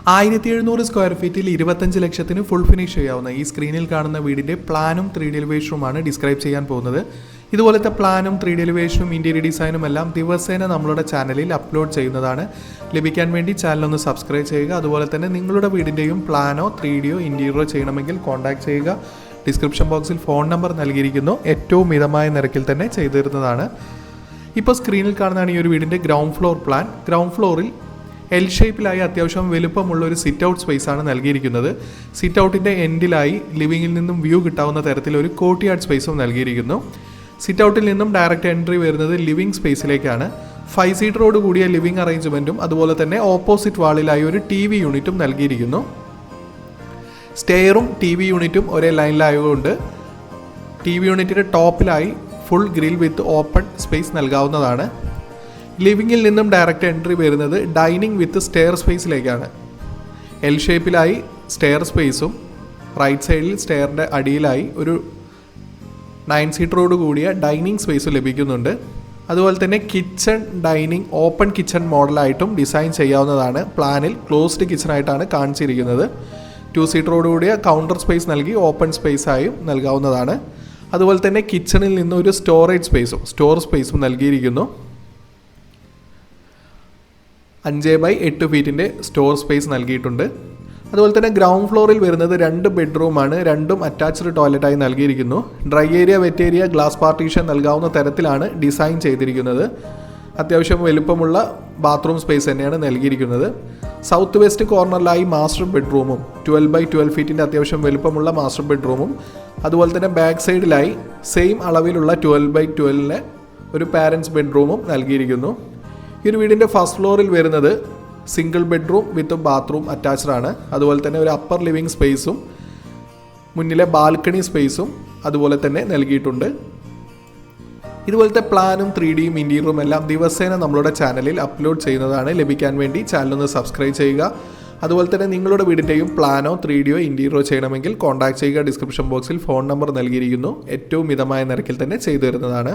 1700 square ഫീറ്റിൽ 25 ലക്ഷത്തിന് full finish ചെയ്യാവുന്ന ഈ സ്ക്രീനിൽ കാണുന്ന വീടിൻ്റെ പ്ലാനും 3D എലിവേഷനുമാണ് ഡിസ്ക്രൈബ് ചെയ്യാൻ പോകുന്നത്. ഇതുപോലത്തെ പ്ലാനും 3D എലിവേഷനും ഇൻറ്റീരിയർ ഡിസൈനും എല്ലാം ദിവസേന നമ്മളുടെ ചാനലിൽ അപ്ലോഡ് ചെയ്യുന്നതാണ്. ലഭിക്കാൻ വേണ്ടി ചാനലൊന്ന് സബ്സ്ക്രൈബ് ചെയ്യുക. അതുപോലെ തന്നെ നിങ്ങളുടെ വീടിൻ്റെയും പ്ലാനോ 3Dയോ ഇൻറ്റീരിയറോ ചെയ്യണമെങ്കിൽ കോൺടാക്ട് ചെയ്യുക. ഡിസ്ക്രിപ്ഷൻ ബോക്സിൽ ഫോൺ നമ്പർ നൽകിയിരിക്കുന്നു. ഏറ്റവും മിതമായ നിരക്കിൽ തന്നെ ചെയ്തു തരുന്നതാണ്. ഇപ്പോൾ സ്ക്രീനിൽ കാണുന്നതാണ് ഈ ഒരു വീടിൻ്റെ ഗ്രൗണ്ട് ഫ്ലോർ പ്ലാൻ. ഗ്രൗണ്ട് ഫ്ലോറിൽ എൽ ഷേപ്പിലായി അത്യാവശ്യം വലുപ്പമുള്ള ഒരു സിറ്റ് ഔട്ട് സ്പേസ് ആണ് നൽകിയിരിക്കുന്നത്. സിറ്റ് ഔട്ടിൻ്റെ എൻഡിലായി ലിവിങ്ങിൽ നിന്നും വ്യൂ കിട്ടാവുന്ന തരത്തിൽ ഒരു കോർട്ട്യാർഡ് സ്പേസും നൽകിയിരിക്കുന്നു. സിറ്റ് ഔട്ടിൽ നിന്നും ഡയറക്റ്റ് എൻട്രി വരുന്നത് ലിവിംഗ് സ്പേസിലേക്കാണ്. 5 സീറ്ററോട് കൂടിയ ലിവിംഗ് അറേഞ്ച്മെൻറ്റും അതുപോലെ തന്നെ ഓപ്പോസിറ്റ് വാളിലായി ഒരു TV യൂണിറ്റും നൽകിയിരിക്കുന്നു. സ്റ്റെയറും TV യൂണിറ്റും ഒരേ ലൈനിലായതുകൊണ്ട് TV യൂണിറ്റിൻ്റെ ടോപ്പിലായി full grill with open space നൽകാവുന്നതാണ്. ലിവിങ്ങിൽ നിന്നും ഡയറക്റ്റ് എൻട്രി വരുന്നത് ഡൈനിങ് വിത്ത് സ്റ്റെയർ സ്പേസിലേക്കാണ്. എൽ ഷേപ്പിലായി സ്റ്റെയർ സ്പേസും റൈറ്റ് സൈഡിൽ സ്റ്റെയറിൻ്റെ അടിയിലായി ഒരു 9 സീറ്ററോട് കൂടിയ ഡൈനിങ് സ്പേസും ലഭിക്കുന്നുണ്ട്. അതുപോലെ തന്നെ കിച്ചൺ ഡൈനിങ് ഓപ്പൺ കിച്ചൺ മോഡലായിട്ടും ഡിസൈൻ ചെയ്യാവുന്നതാണ്. പ്ലാനിൽ ക്ലോസ്ഡ് കിച്ചണായിട്ടാണ് കാണിച്ചിരിക്കുന്നത്. 2 സീറ്ററോട് കൂടിയ കൗണ്ടർ സ്പേസ് നൽകി ഓപ്പൺ സ്പേസായും നൽകാവുന്നതാണ്. അതുപോലെ തന്നെ കിച്ചണിൽ നിന്ന് ഒരു സ്റ്റോർ സ്പേസും നൽകിയിരിക്കുന്നു. 5x8 ഫീറ്റിൻ്റെ സ്റ്റോർ സ്പേസ് നൽകിയിട്ടുണ്ട്. അതുപോലെ തന്നെ ഗ്രൗണ്ട് ഫ്ലോറിൽ വരുന്നത് 2 ബെഡ്റൂമാണ്. രണ്ടും അറ്റാച്ച്ഡ് ടോയ്ലറ്റായി നൽകിയിരിക്കുന്നു. Dry area wet area glass partition നൽകാവുന്ന തരത്തിലാണ് ഡിസൈൻ ചെയ്തിരിക്കുന്നത്. അത്യാവശ്യം വലുപ്പമുള്ള ബാത്റൂം സ്പേസ് തന്നെയാണ് നൽകിയിരിക്കുന്നത്. സൗത്ത് വെസ്റ്റ് കോർണറിലായി മാസ്റ്റർ ബെഡ്റൂമും 12x12 ഫീറ്റിൻ്റെ അത്യാവശ്യം വലുപ്പമുള്ള മാസ്റ്റർ ബെഡ്റൂമും അതുപോലെ തന്നെ ബാക്ക് സൈഡിലായി സെയിം അളവിലുള്ള 12x12 ഒരു പാരൻസ് ബെഡ്റൂമും നൽകിയിരിക്കുന്നു. ഈ ഒരു വീടിൻ്റെ ഫസ്റ്റ് ഫ്ലോറിൽ വരുന്നത് single bedroom with bathroom attached ആണ്. അതുപോലെ തന്നെ ഒരു അപ്പർ ലിവിംഗ് സ്പേസും മുന്നിലെ ബാൽക്കണി സ്പേസും അതുപോലെ തന്നെ നൽകിയിട്ടുണ്ട്. ഇതുപോലത്തെ പ്ലാനും 3Dയും ഇൻറ്റീരിയറും എല്ലാം ദിവസേന നമ്മളുടെ ചാനലിൽ അപ്ലോഡ് ചെയ്യുന്നതാണ്. ലഭിക്കാൻ വേണ്ടി ചാനലൊന്ന് സബ്സ്ക്രൈബ് ചെയ്യുക. അതുപോലെ തന്നെ നിങ്ങളുടെ വീടിൻ്റെയും പ്ലാനോ 3Dയോ ഇൻറ്റീരിയറോ ചെയ്യണമെങ്കിൽ കോൺടാക്ട് ചെയ്യുക. ഡിസ്ക്രിപ്ഷൻ ബോക്സിൽ ഫോൺ നമ്പർ നൽകിയിരിക്കുന്നു. ഏറ്റവും മിതമായ നിരക്കിൽ തന്നെ ചെയ്തു തരുന്നതാണ്.